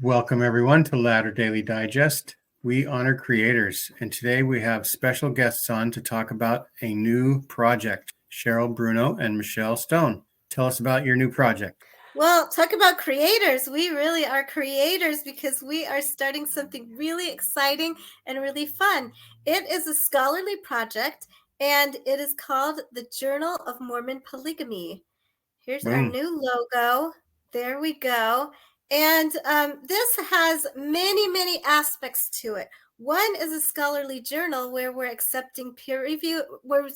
Welcome, everyone, to Ladder Daily Digest. We honor creators, and today we have special guests on to talk about a new project. Cheryl, Bruno, and Michelle Stone. Tell us about your new project. Well, talk about creators. We really are creators because we are starting something really exciting and really fun. It is a scholarly project, and it is called the Journal of Mormon Polygamy. Here's our new logo. There we go. And this has many aspects to it. One is a scholarly journal where we're accepting peer review. We're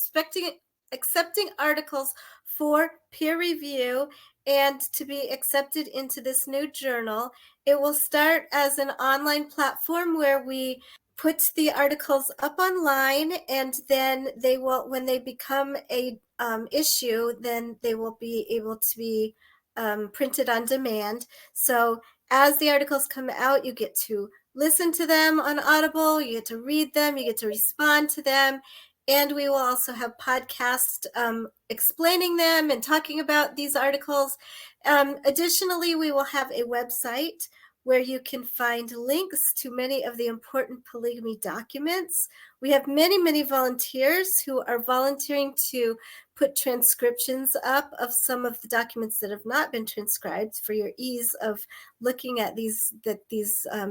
accepting articles for peer review and to be accepted into this new journal. It will start as an online platform where we put the articles up online, and then they will, when they become a issue, then they will be able to be printed on demand. So as the articles come out, you get to listen to them on Audible, you get to read them, you get to respond to them, and we will also have podcasts explaining them and talking about these articles. Additionally, we will have a website where you can find links to many of the important polygamy documents. We have many volunteers who are volunteering to put transcriptions up of some of the documents that have not been transcribed for your ease of looking at these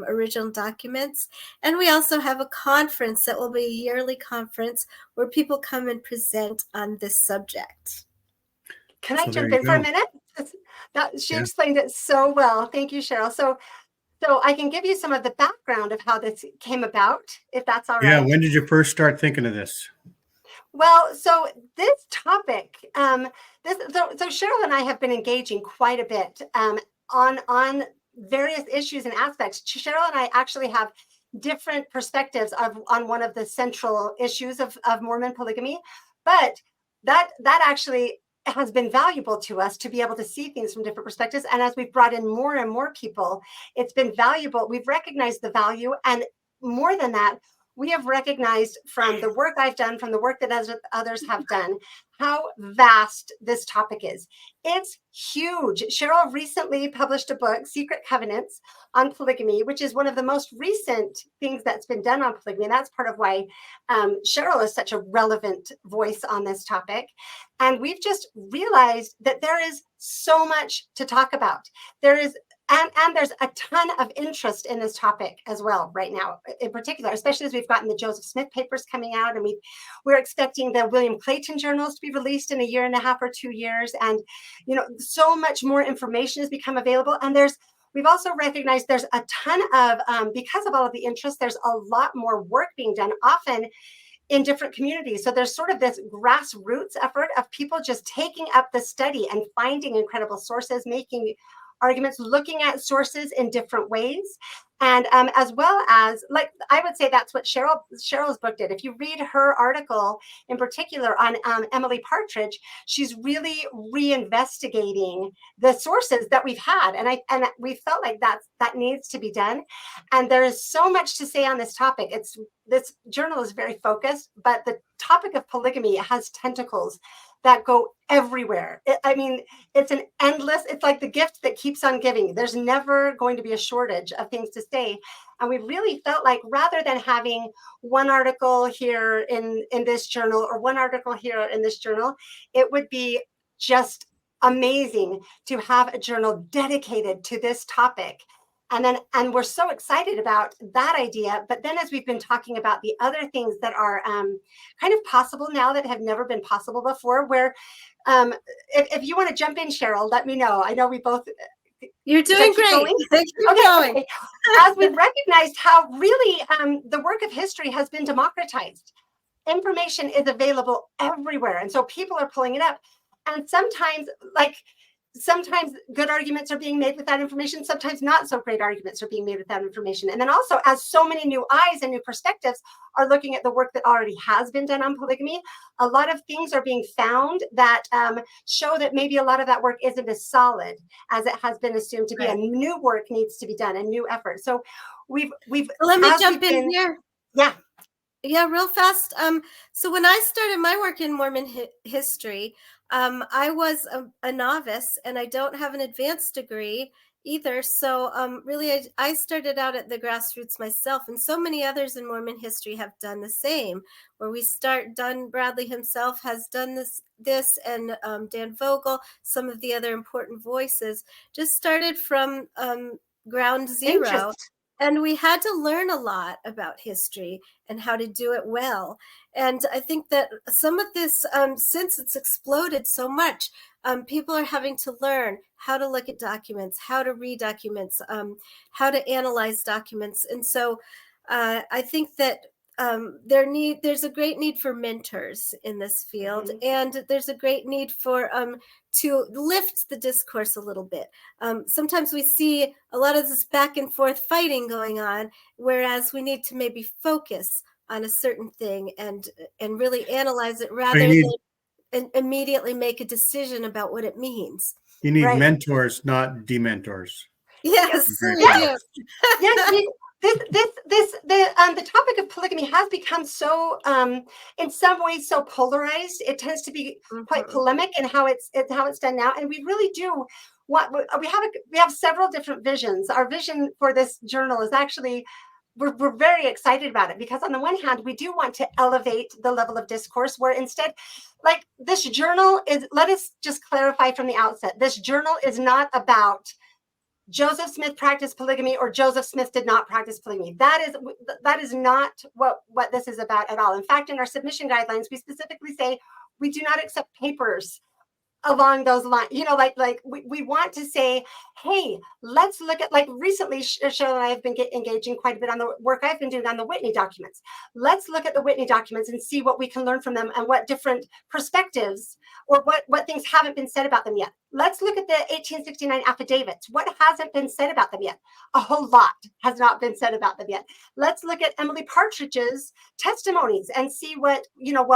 original documents. And we also have a conference that will be a yearly conference where people come and present on this subject. Can I jump in for a minute? She explained it so well. Thank you, Cheryl. So I can give you some of the background of how this came about, if that's all right. Yeah, when did you first start thinking of this? Well, so this topic, so Cheryl and I have been engaging quite a bit on various issues and aspects. Cheryl and I actually have different perspectives on one of the central issues of Mormon polygamy, but that actually has been valuable to us to be able to see things from different perspectives. And as we've brought in more and more people, it's been valuable. We've recognized the value, and more than that, we have recognized from the work I've done, from the work that others have done, how vast this topic is. It's huge. Cheryl recently published a book, Secret Covenants on Polygamy, which is one of the most recent things that's been done on polygamy. And that's part of why Cheryl is such a relevant voice on this topic. And we've just realized that there is so much to talk about. There is And there's a ton of interest in this topic as well right now, in particular, especially as we've gotten the Joseph Smith papers coming out, and we're expecting the William Clayton journals to be released in a year and a half or 2 years. And, so much more information has become available. And we've also recognized there's a ton of, because of all of the interest, there's a lot more work being done, often in different communities. So there's sort of this grassroots effort of people just taking up the study and finding incredible sources, making arguments, looking at sources in different ways. And as well as, like, I would say that's what Cheryl's book did. If you read her article in particular on Emily Partridge, she's really reinvestigating the sources that we've had. And we felt like that needs to be done. And there is so much to say on this topic. This journal is very focused, but the topic of polygamy has tentacles that go everywhere. It's like the gift that keeps on giving. There's never going to be a shortage of things to say. And we really felt like, rather than having one article here in this journal or one article here in this journal, it would be just amazing to have a journal dedicated to this topic. And we're so excited about that idea. But then, as we've been talking about the other things that are kind of possible now that have never been possible before, where if you want to jump in, Cheryl, let me know. I know we both. You're doing great. Thank you for going. Okay. As we've recognized how really the work of history has been democratized. Information is available everywhere. And so people are pulling it up. And sometimes good arguments are being made with that information. Sometimes not so great arguments are being made with that information. And then also, as so many new eyes and new perspectives are looking at the work that already has been done on polygamy, a lot of things are being found that show that maybe a lot of that work isn't as solid as it has been assumed to be. And new work needs to be done, and new effort. So let me jump in here. Yeah, real fast. So when I started my work in Mormon history, I was a novice, and I don't have an advanced degree. either. So really, I started out at the grassroots myself, and so many others in Mormon history have done the same. Where we start, Don Bradley himself has done this, and Dan Vogel, some of the other important voices, just started from ground zero. Interest. And we had to learn a lot about history and how to do it well. And I think that some of this, since it's exploded so much, people are having to learn how to look at documents, how to read documents, how to analyze documents. And so I think that there's a great need for mentors in this field, and there's a great need for to lift the discourse a little bit. Sometimes we see a lot of this back and forth fighting going on, whereas we need to maybe focus on a certain thing and really analyze it rather than immediately make a decision about what it means. You need mentors, not dementors. Yes, we do. Yes, the topic of polygamy has become so, in some ways, so polarized. It tends to be quite polemic in how it's done now, and we really do. We have several different visions. Our vision for this journal is actually, we're very excited about it, because on the one hand, we do want to elevate the level of discourse, where instead, like, this journal is, let us just clarify from the outset, this journal is not about Joseph Smith practiced polygamy or Joseph Smith did not practice polygamy. That is not what this is about at all. In fact, in our submission guidelines, we specifically say we do not accept papers along those lines. You know, like we want to say, hey, let's look at, like, recently Cheryl and I have been engaging quite a bit on the work I've been doing on the Whitney documents. Let's look at the Whitney documents and see what we can learn from them, and what different perspectives or what things haven't been said about them yet. Let's look at the 1869 affidavits. What hasn't been said about them yet? A whole lot has not been said about them yet. Let's look at Emily Partridge's testimonies and see what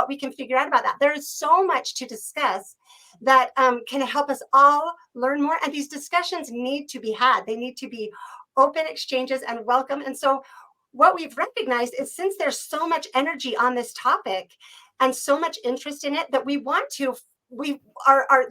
we can figure out about that. There is so much to discuss that can help us all learn more. And these discussions need to be had. They need to be open exchanges and welcome. And so what we've recognized is, since there's so much energy on this topic and so much interest in it, that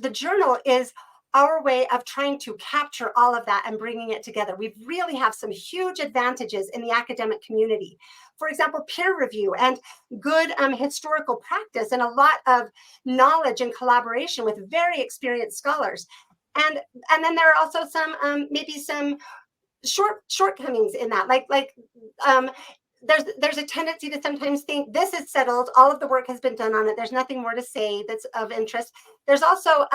the journal is our way of trying to capture all of that and bringing it together. We really have some huge advantages in the academic community. For example, peer review and good historical practice, and a lot of knowledge and collaboration with very experienced scholars. And then there are also some maybe some shortcomings in that, there's a tendency to sometimes think this is settled, all of the work has been done on it, there's nothing more to say that's of interest. There's also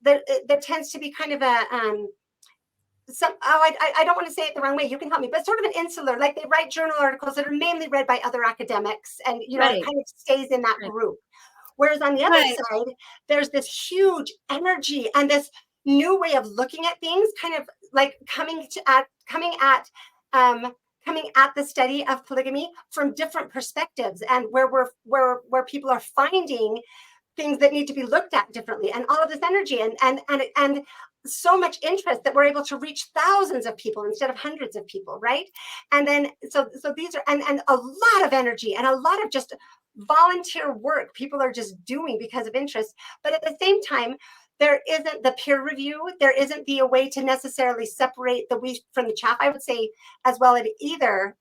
there tends to be kind of a I don't want to say it the wrong way, you can help me, but sort of an insular, like they write journal articles that are mainly read by other academics, and it kind of stays in that group. Whereas on the other side, there's this huge energy and this new way of looking at things, kind of like coming at the study of polygamy from different perspectives, and where people are finding things that need to be looked at differently, and all of this energy and so much interest that we're able to reach thousands of people instead of hundreds of people, right? And then so these are and a lot of energy and a lot of just volunteer work people are just doing because of interest. But at the same time, there isn't the peer review. There isn't the way to necessarily separate the wheat from the chaff, I would say, as well in either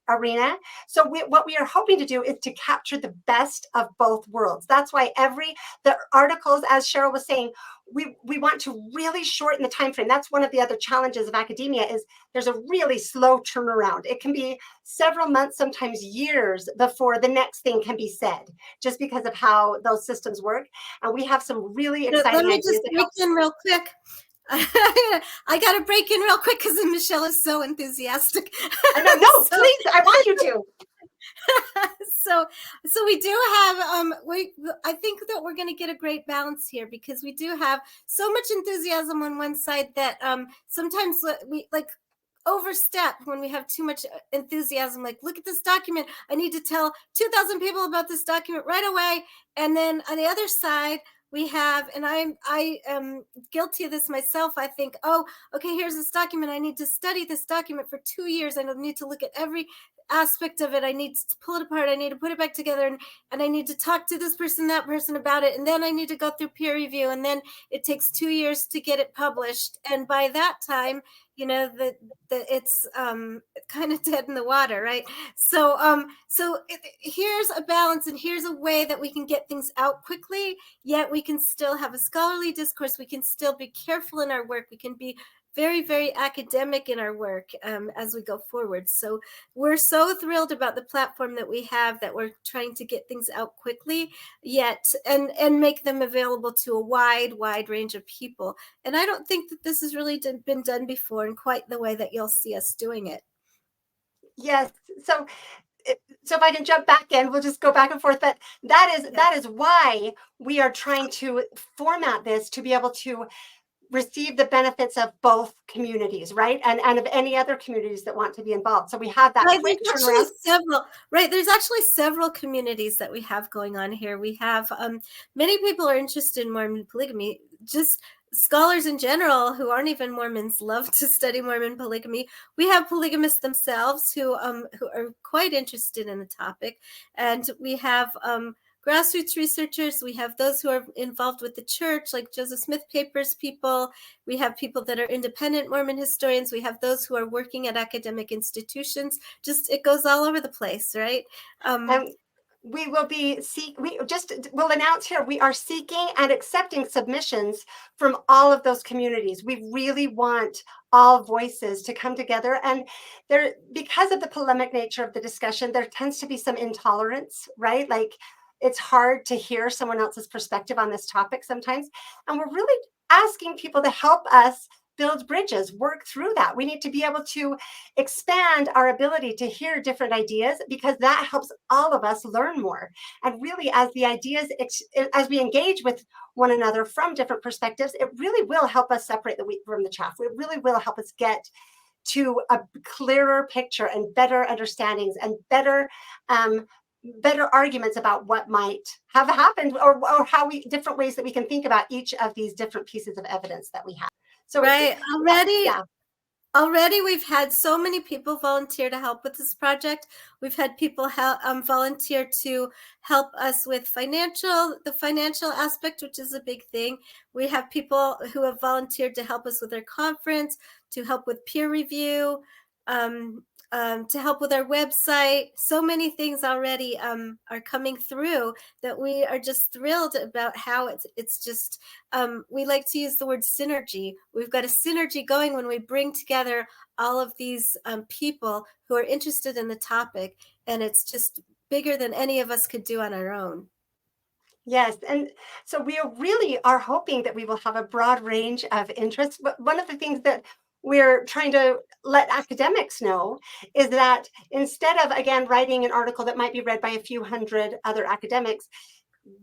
arena. So what we are hoping to do is to capture the best of both worlds. That's why the articles, as Cheryl was saying, we want to really shorten the time frame. That's one of the other challenges of academia, is there's a really slow turnaround. It can be several months, sometimes years, before the next thing can be said, just because of how those systems work. And we have some really exciting ideas. Let me just break in real quick. I got to break in real quick because Michelle is so enthusiastic. I know. No, please, I want you to. So we do have I think that we're going to get a great balance here, because we do have so much enthusiasm on one side that sometimes we overstep when we have too much enthusiasm. Like, look at this document, I need to tell 2,000 people about this document right away. And then on the other side, we have, and I am guilty of this myself. I think, oh, okay, here's this document. I need to study this document for 2 years. I need to look at every aspect of it. I need to pull it apart. I need to put it back together, and I need to talk to this person, that person about it. And then I need to go through peer review. And then it takes 2 years to get it published. And by that time, it's kind of dead in the water, right? So here's a balance, and here's a way that we can get things out quickly, yet we can still have a scholarly discourse. We can still be careful in our work. We can be very, very academic in our work as we go forward. So we're so thrilled about the platform that we have, that we're trying to get things out quickly, yet and make them available to a wide range of people. And I don't think that this has really been done before in quite the way that you'll see us doing it. Yes. So if I can jump back in, we'll just go back and forth. But that is why we are trying to format this to be able to receive the benefits of both communities, right? And of any other communities that want to be involved. So we have that quick turnaround. There's actually several communities that we have going on here. We have many people are interested in Mormon polygamy. Just scholars in general who aren't even Mormons love to study Mormon polygamy. We have polygamists themselves who are quite interested in the topic, and we have grassroots researchers. We have those who are involved with the church, like Joseph Smith Papers people. We have people that are independent Mormon historians. We have those who are working at academic institutions. Just, it goes all over the place, right? We will be we'll announce here, we are seeking and accepting submissions from all of those communities. We really want all voices to come together. And because of the polemic nature of the discussion, there tends to be some intolerance, right? Like, it's hard to hear someone else's perspective on this topic sometimes. And we're really asking people to help us build bridges, work through that. We need to be able to expand our ability to hear different ideas, because that helps all of us learn more. And really, as as we engage with one another from different perspectives, it really will help us separate the wheat from the chaff. It really will help us get to a clearer picture and better understandings and better arguments about what might have happened, or how different ways that we can think about each of these different pieces of evidence that we have. So right, already we've had so many people volunteer to help with this project. We've had people volunteer to help us with the financial aspect, which is a big thing. We have people who have volunteered to help us with our conference, to help with peer review, to help with our website. So many things already are coming through that we are just thrilled about. How it's just, we like to use the word synergy. We've got a synergy going when we bring together all of these people who are interested in the topic, and it's just bigger than any of us could do on our own. Yes. And so we really are hoping that we will have a broad range of interests. But one of the things that we're trying to let academics know is that instead of, again, writing an article that might be read by a few hundred other academics,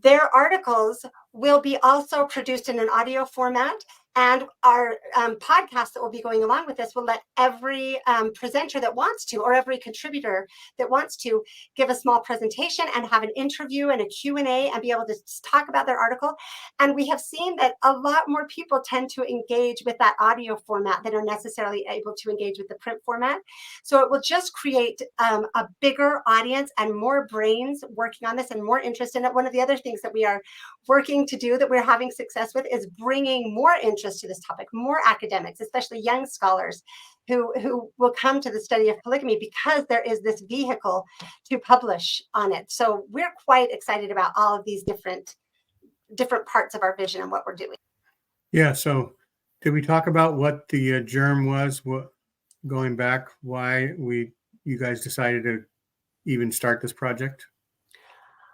their articles will be also produced in an audio format. And our podcast that will be going along with this will let every presenter that wants to, or every contributor that wants to, give a small presentation and have an interview and a Q&A and be able to talk about their article. And we have seen that a lot more people tend to engage with that audio format than are necessarily able to engage with the print format. So it will just create a bigger audience and more brains working on this and more interest in it. One of the other things that we are working to do, that we're having success with, is bringing more interest to this topic, more academics, especially young scholars who will come to the study of polygamy, because there is this vehicle to publish on it. So we're quite excited about all of these different parts of our vision and what we're doing. Yeah. So did we talk about what the germ was, going back, why you guys decided to even start this project?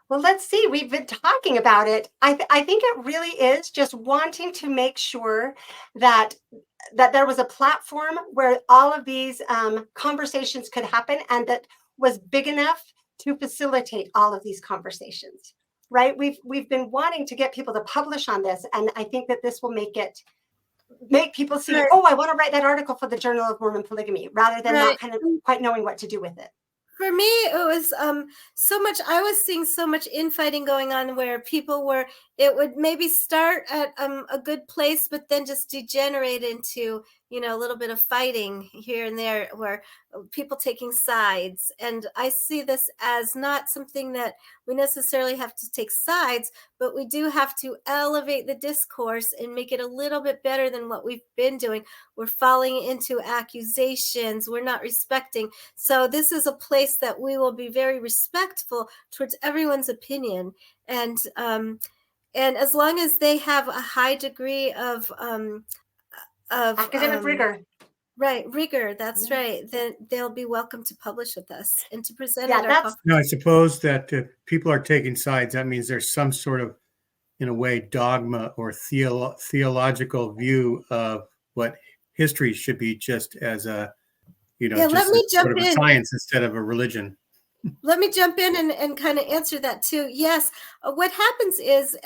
Well, let's see. We've been talking about it. I think it really is just wanting to make sure that there was a platform where all of these conversations could happen, and that was big enough to facilitate all of these conversations. Right? We've been wanting to get people to publish on this, and I think that this will make people see, oh, I want to write that article for the Journal of Mormon Polygamy, rather than not kind of quite knowing what to do with it. For me, it was so much. I was seeing so much infighting going on where people were. It would maybe start at a good place, but then just degenerate into a little bit of fighting here and there, where people taking sides. And I see this as not something that we necessarily have to take sides, but we do have to elevate the discourse and make it a little bit better than what we've been doing. We're falling into accusations. We're not respecting. So this is a place that we will be very respectful towards everyone's opinion, and as long as they have a high degree of academic rigor. Right, rigor. That's right. Then they'll be welcome to publish with us and to present Yeah, at our that's conference. No, I suppose that if people are taking sides, that means there's some sort of, in a way, dogma or theological view of what history should be, just as a, Yeah, just let me as sort jump of a in. science instead of a religion. Let me jump in and kind of answer that too. Yes, what happens is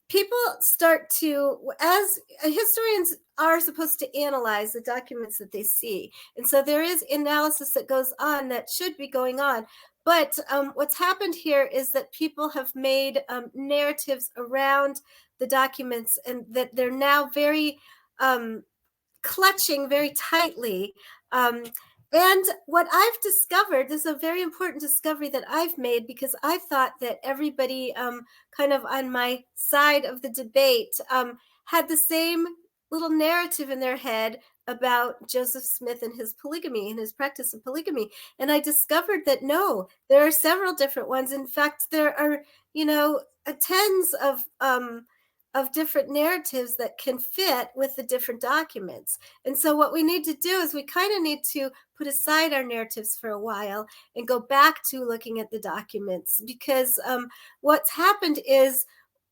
people start to, as historians are supposed to analyze the documents that they see. And so there is analysis that goes on that should be going on. But what's happened here is that people have made narratives around the documents, and that they're now very clutching very tightly. And what I've discovered, this is a very important discovery that I've made, because I thought that everybody kind of on my side of the debate had the same little narrative in their head about Joseph Smith and his polygamy and his practice of polygamy. And I discovered that no, there are several different ones. In fact, there are, tens of different narratives that can fit with the different documents. And so what we need to do is we kind of need to put aside our narratives for a while and go back to looking at the documents, because what's happened is,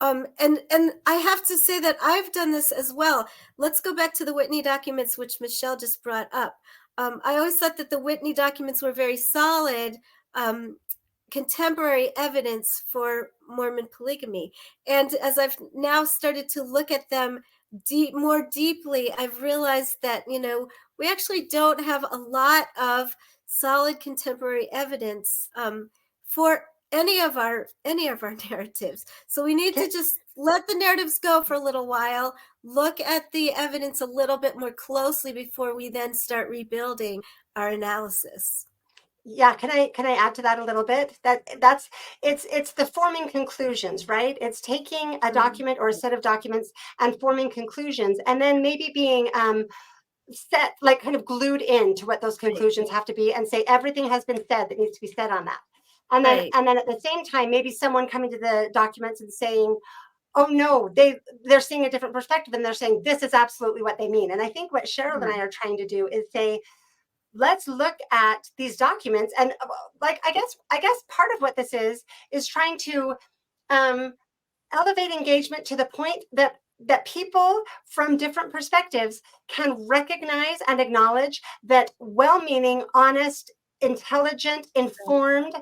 and I have to say that I've done this as well. Let's go back to the Whitney documents, which Michelle just brought up. I always thought that the Whitney documents were very solid contemporary evidence for Mormon polygamy. And as I've now started to look at them more deeply, I've realized that, we actually don't have a lot of solid contemporary evidence for any of our narratives. So we need to just let the narratives go for a little while, look at the evidence a little bit more closely before we then start rebuilding our analysis. Yeah, can I add to that a little bit? It's the forming conclusions, right? It's taking a document or a set of documents and forming conclusions, and then maybe being set, like kind of glued in to what those conclusions have to be, and say everything has been said that needs to be said on that. And then at the same time, maybe someone coming to the documents and saying, oh no, they're seeing a different perspective, and they're saying this is absolutely what they mean. And I think what Cheryl and I are trying to do is say, let's look at these documents, and I guess part of what this is trying to elevate engagement to the point that people from different perspectives can recognize and acknowledge that well-meaning, honest, intelligent, informed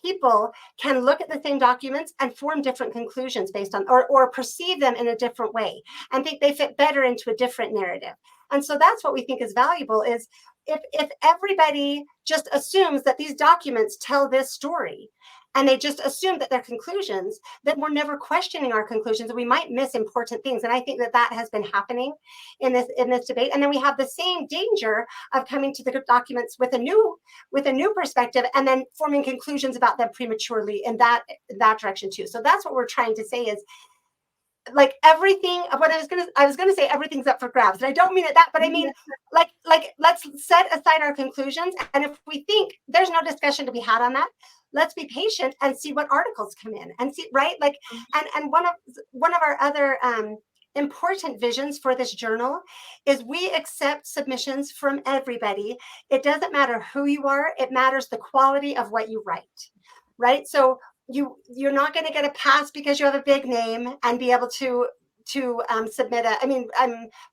people can look at the same documents and form different conclusions based on, or perceive them in a different way, and think they fit better into a different narrative. And so that's what we think is valuable, is if everybody just assumes that these documents tell this story, and they just assume that they're conclusions, then we're never questioning our conclusions, and we might miss important things. And I think that has been happening in this debate. And then we have the same danger of coming to the documents with a new perspective, and then forming conclusions about them prematurely in that direction too. So that's what we're trying to say is, like, everything, what I was gonna say everything's up for grabs, and I don't mean it that, but I mean like let's set aside our conclusions, and if we think there's no discussion to be had on that, let's be patient and see what articles come in and see, right? Like, and one of our other important visions for this journal is we accept submissions from everybody. It doesn't matter who you are, it matters the quality of what you write, right? So you're not going to get a pass because you have a big name and be able to submit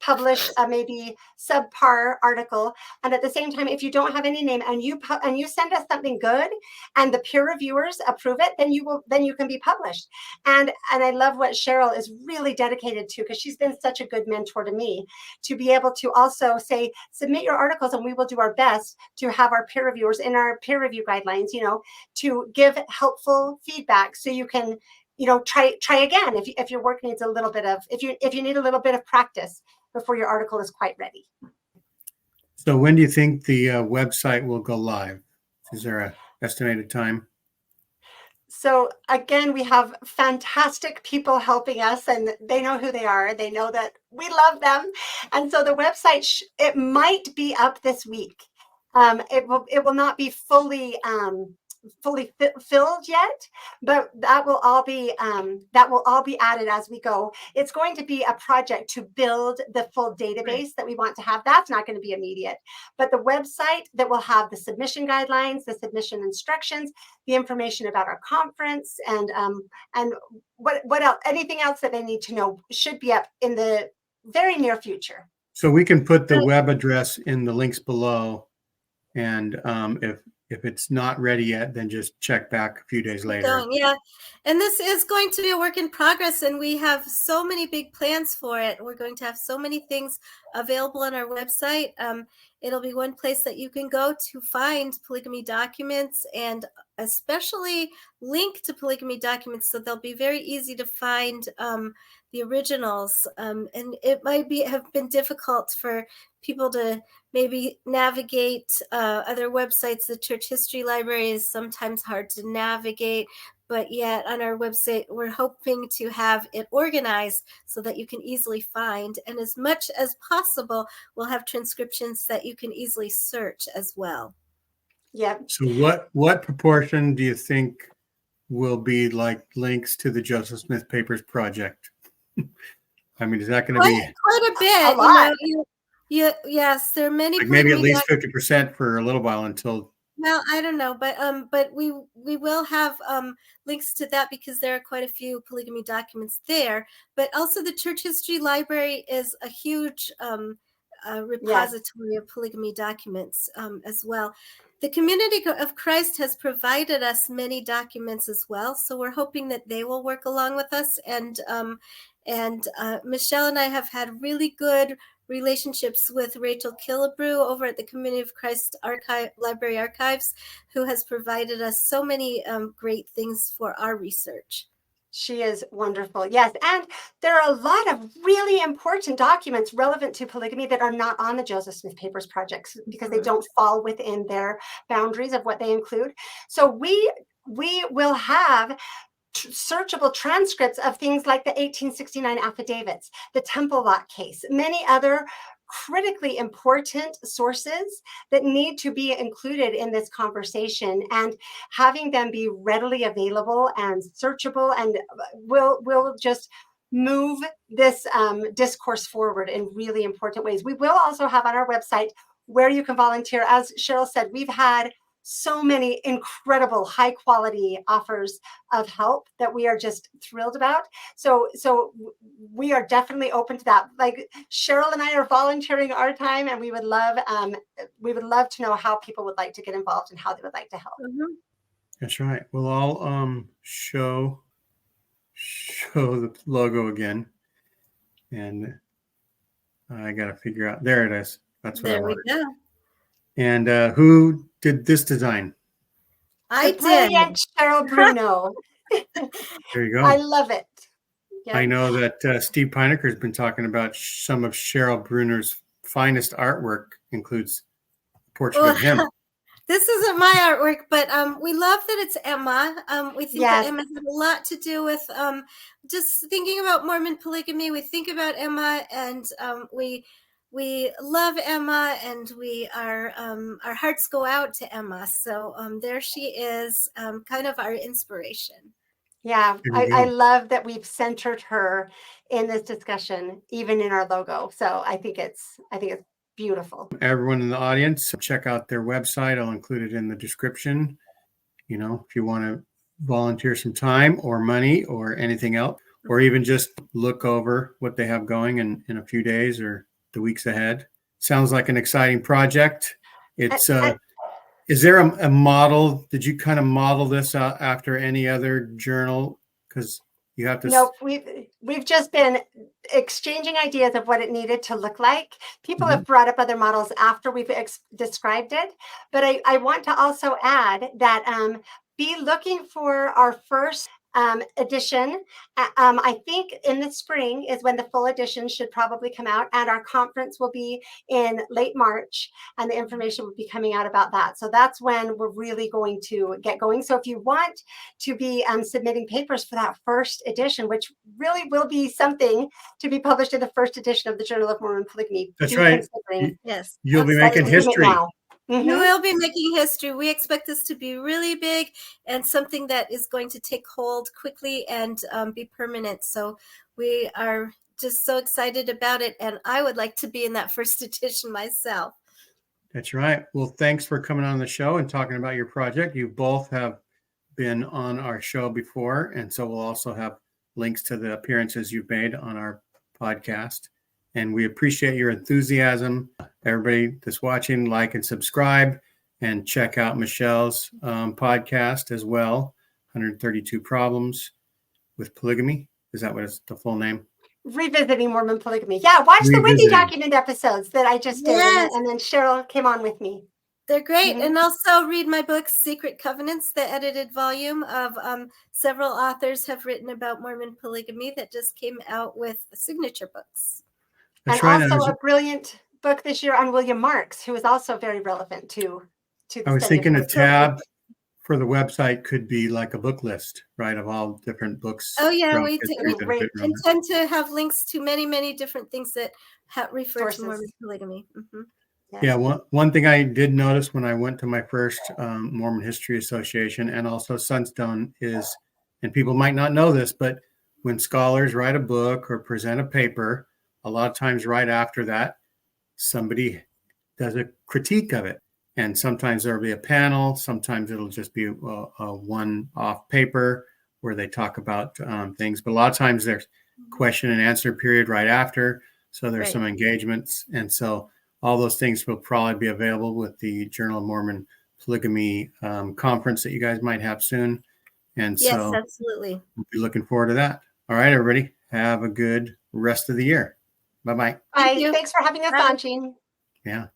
publish a maybe subpar article. And at the same time, if you don't have any name and you send us something good and the peer reviewers approve it, then you can be published. And I love what Cheryl is really dedicated to, because she's been such a good mentor to me, to be able to also say, submit your articles and we will do our best to have our peer reviewers in our peer review guidelines, to give helpful feedback, so you can try again if your work needs a little bit of, if you need a little bit of practice before your article is quite ready. So when do you think the website will go live? Is there an estimated time? So again, we have fantastic people helping us, and they know who they are. They know that we love them. And so the website, it might be up this week. It will not be fully filled yet, but that will all be added as we go. It's going to be a project to build the full database that we want to have. That's not going to be immediate, but the website that will have the submission guidelines, the submission instructions, the information about our conference, and what else, anything else that they need to know, should be up in the very near future. So we can put the web address in the links below, and if it's not ready yet, then just check back a few days later. Yeah, and this is going to be a work in progress, and we have so many big plans for it. We're going to have so many things available on our website. It'll be one place that you can go to find polygamy documents, and especially link to polygamy documents, so they'll be very easy to find the originals. And it might have been difficult for people to maybe navigate other websites. The Church History Library is sometimes hard to navigate, but yet on our website, we're hoping to have it organized so that you can easily find. And as much as possible, we'll have transcriptions that you can easily search as well. Yeah. So what proportion do you think will be like links to the Joseph Smith Papers project? I mean, is that going to be quite a bit? A lot. Yes, there are many. Like maybe at least 50% for a little while until. Well, I don't know, but we will have links to that, because there are quite a few polygamy documents there. But also the Church History Library is a huge repository of polygamy documents as well. The Community of Christ has provided us many documents as well, so we're hoping that they will work along with us. And Michelle and I have had really good relationships with Rachel Killebrew over at the Community of Christ Library Archives, who has provided us so many great things for our research. She is wonderful. Yes. And there are a lot of really important documents relevant to polygamy that are not on the Joseph Smith Papers projects, because they don't fall within their boundaries of what they include. So we will have searchable transcripts of things like the 1869 affidavits, the Temple Lot case, many other critically important sources that need to be included in this conversation, and having them be readily available and searchable, and will just move this discourse forward in really important ways. We will also have on our website where you can volunteer. As Cheryl said, we've had so many incredible high quality offers of help that we are just thrilled about. So we are definitely open to that. Like Cheryl and I are volunteering our time, and we would love to know how people would like to get involved and how they would like to help. Mm-hmm. That's right. We'll all show the logo again, and I got to figure out. There it is. That's what I wanted. There we go. And who did this design? I did. Brilliant Cheryl Bruno. There you go. I love it. Yeah. I know that Steve Pinecker has been talking about some of Cheryl Bruner's finest artwork includes a portrait of him. This isn't my artwork, but we love that it's Emma. We think that Emma had a lot to do with just thinking about Mormon polygamy. We think about Emma, and we love Emma, and our hearts go out to Emma. So there she is, kind of our inspiration. Yeah, I love that we've centered her in this discussion, even in our logo. So I think it's beautiful. Everyone in the audience, check out their website. I'll include it in the description. If you want to volunteer some time or money or anything else, or even just look over what they have going in a few days or the weeks ahead. Sounds like an exciting project. It's is there a model? Did you kind of model this out after any other journal? Because you have to. Nope, we've just been exchanging ideas of what it needed to look like. People have brought up other models after we've described it, but I want to also add that be looking for our first edition. I think in the spring is when the full edition should probably come out, and our conference will be in late March, and the information will be coming out about that. So that's when we're really going to get going. So if you want to be submitting papers for that first edition, which really will be something to be published in the first edition of the Journal of Mormon Polygamy. That's right. Yes. You'll be making history. Mm-hmm. You will be making history. We expect this to be really big and something that is going to take hold quickly and be permanent. So we are just so excited about it. And I would like to be in that first edition myself. That's right. Well, thanks for coming on the show and talking about your project. You both have been on our show before, and so we'll also have links to the appearances you've made on our podcast. And we appreciate your enthusiasm. Everybody that's watching, like and subscribe, and check out Michelle's podcast as well, 132 Problems with Polygamy. Is that what it's the full name? Revisiting Mormon Polygamy. Yeah, watch the Wiki document episodes that I just did, and then Cheryl came on with me. They're great. And also read my book, Secret Covenants, the edited volume of several authors have written about Mormon polygamy that just came out with signature books. That's and right. Also a brilliant book this year on William Marks, who is also very relevant to the I was thinking a tab for the website could be like a book list, right, of all different books. Oh, yeah. We intend to have links to many, many different things that refer to Mormon polygamy. Yeah, one thing I did notice when I went to my first Mormon History Association and also Sunstone is, and people might not know this, but when scholars write a book or present a paper, a lot of times right after that, somebody does a critique of it. And sometimes there'll be a panel. Sometimes it'll just be a one-off paper where they talk about things. But a lot of times there's question and answer period right after. So there's some engagements. And so all those things will probably be available with the Journal of Mormon Polygamy conference that you guys might have soon. And so yes, absolutely. We'll be looking forward to that. All right, everybody. Have a good rest of the year. Bye-bye. Bye. Thanks for having us on, Jean. Yeah.